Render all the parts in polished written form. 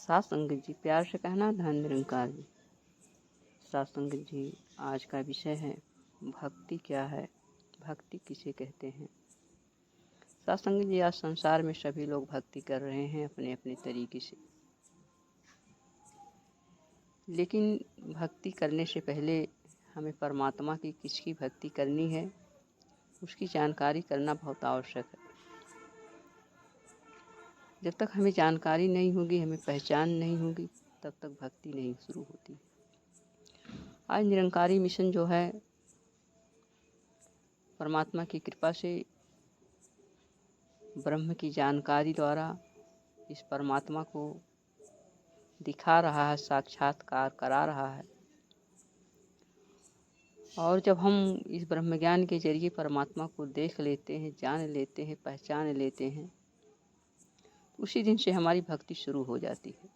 साथ संगत जी, प्यार से कहना धन निरंकार जी। साथ संगत जी, आज का विषय है भक्ति क्या है, भक्ति किसे कहते हैं। साथ संगत जी, आज संसार में सभी लोग भक्ति कर रहे हैं अपने अपने तरीके से, लेकिन भक्ति करने से पहले हमें परमात्मा की किसकी भक्ति करनी है उसकी जानकारी करना बहुत आवश्यक है। जब तक हमें जानकारी नहीं होगी, हमें पहचान नहीं होगी, तब तक भक्ति नहीं शुरू होती। आज निरंकारी मिशन जो है, परमात्मा की कृपा से ब्रह्म की जानकारी द्वारा इस परमात्मा को दिखा रहा है, साक्षात्कार करा रहा है। और जब हम इस ब्रह्म ज्ञान के जरिए परमात्मा को देख लेते हैं, जान लेते हैं, पहचान लेते हैं, उसी दिन से हमारी भक्ति शुरू हो जाती है।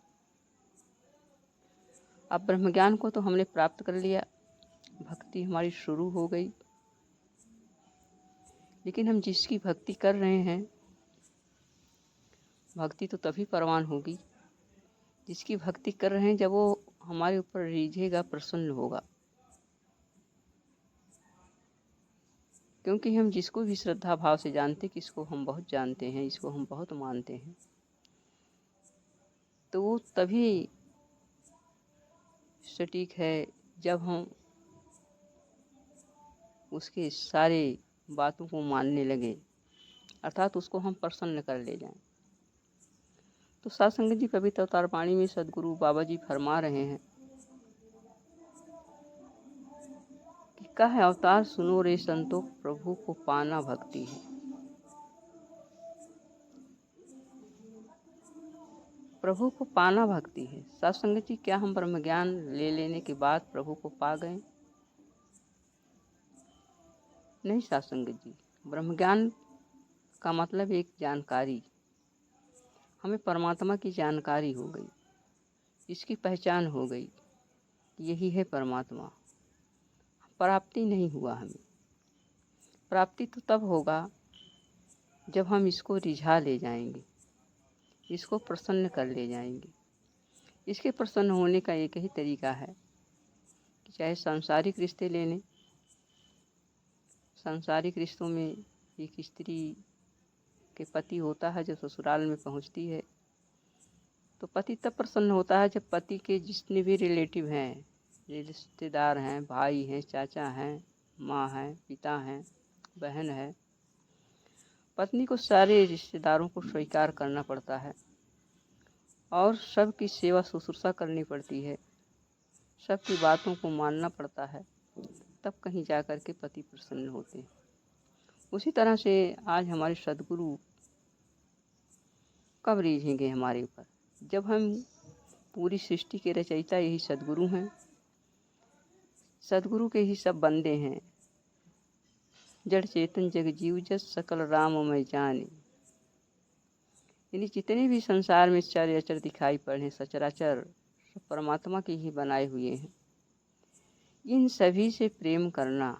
अब ब्रह्म ज्ञान को तो हमने प्राप्त कर लिया, भक्ति हमारी शुरू हो गई। लेकिन हम जिसकी भक्ति कर रहे हैं, भक्ति तो तभी परवान होगी जिसकी भक्ति कर रहे हैं जब वो हमारे ऊपर रिझेगा, प्रसन्न होगा। क्योंकि हम जिसको भी श्रद्धा भाव से जानते कि इसको हम बहुत जानते हैं, इसको हम बहुत मानते हैं, तो वो तभी सटीक है जब हम उसके सारे बातों को मानने लगे, अर्थात उसको हम प्रसन्न कर ले जाएं। तो साथ संगत जी, पवित्र अवतार वाणी में सदगुरु बाबा जी फरमा रहे हैं कि कह अवतार सुनो रे संतो, प्रभु को पाना भक्ति है। प्रभु को पाना भक्ति है। साथ संगत जी, क्या हम ब्रह्म ज्ञान ले लेने के बाद प्रभु को पा गए? नहीं साथ संगत जी, ब्रह्म ज्ञान का मतलब एक जानकारी। हमें परमात्मा की जानकारी हो गई, इसकी पहचान हो गई, यही है परमात्मा। प्राप्ति नहीं हुआ हमें। प्राप्ति तो तब होगा जब हम इसको रिझा ले जाएंगे, इसको प्रसन्न कर ले जाएंगे। इसके प्रसन्न होने का एक ही तरीका है कि चाहे सांसारिक रिश्ते ले लें। सांसारिक रिश्तों में एक स्त्री के पति होता है, जब ससुराल में पहुंचती है तो पति तब प्रसन्न होता है जब पति के जितने भी रिलेटिव हैं, रिश्तेदार हैं, भाई हैं, चाचा हैं, माँ हैं, पिता हैं, बहन है, पत्नी को सारे रिश्तेदारों को स्वीकार करना पड़ता है और सबकी सेवा शुश्रूषा करनी पड़ती है, सबकी बातों को मानना पड़ता है, तब कहीं जा कर के पति प्रसन्न होते हैं। उसी तरह से आज हमारे सदगुरु कब रीझेंगे हमारे ऊपर? जब हम पूरी सृष्टि के रचयिता यही सदगुरु हैं, सदगुरु के ही सब बंदे हैं। जड़ चेतन जग जीव जस सकल राममय जाने। यानी जितने भी संसार में चर अचर दिखाई पड़े, सचराचर सब परमात्मा के ही बनाए हुए हैं। इन सभी से प्रेम करना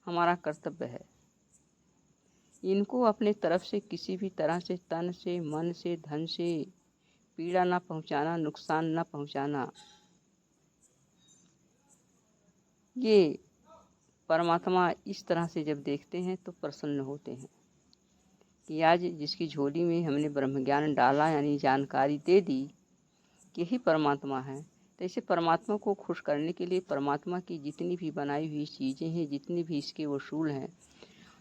हमारा कर्तव्य है। इनको अपने तरफ से किसी भी तरह से, तन से, मन से, धन से पीड़ा ना पहुंचाना, नुकसान ना पहुंचाना। ये परमात्मा इस तरह से जब देखते हैं तो प्रसन्न होते हैं कि आज जिसकी झोली में हमने ब्रह्म ज्ञान डाला, यानी जानकारी दे दी कि यही परमात्मा है, तो इसे परमात्मा को खुश करने के लिए परमात्मा की जितनी भी बनाई हुई चीज़ें हैं, जितनी भी इसके उसूल हैं,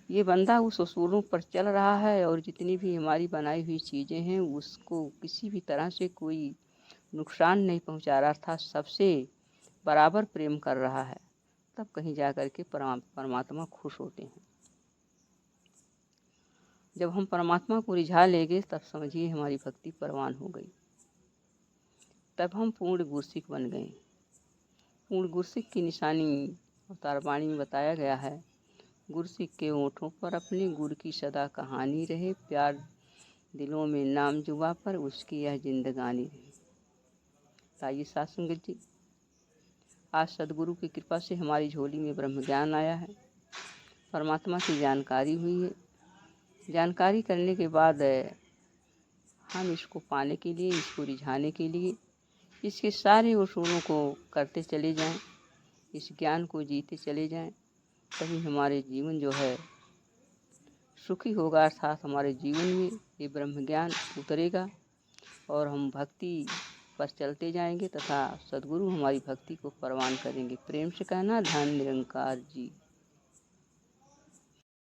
ये बंदा उस उसूलों पर चल रहा है और जितनी भी हमारी बनाई हुई चीज़ें हैं उसको किसी भी तरह से कोई नुकसान नहीं पहुंचा रहा था, सबसे बराबर प्रेम कर रहा है, तब कहीं जा कर के परमात्मा खुश होते हैं। जब हम परमात्मा को रिझा लेंगे तब समझिए हमारी भक्ति परवान हो गई, तब हम पूर्ण गुरसिक बन गए। पूर्ण गुरसिक की निशानी अवतार वाणी में बताया गया है, गुरसिक के ओंठों पर अपने गुर की सदा कहानी रहे, प्यार दिलों में नाम जुबा पर उसकी यह जिंदगानी रहे। ताइए साथ संगत जी, आज सदगुरु की कृपा से हमारी झोली में ब्रह्म ज्ञान आया है, परमात्मा की जानकारी हुई है। जानकारी करने के बाद हम इसको पाने के लिए, इसको रिझाने के लिए इसके सारे उसूलों को करते चले जाएं, इस ज्ञान को जीते चले जाएं, तभी हमारे जीवन जो है सुखी होगा। अर्थात हमारे जीवन में ये ब्रह्म ज्ञान उतरेगा और हम भक्ति पर चलते जाएंगे तथा सद्गुरु हमारी भक्ति को परवान करेंगे। प्रेम से कहना धन निरंकार जी।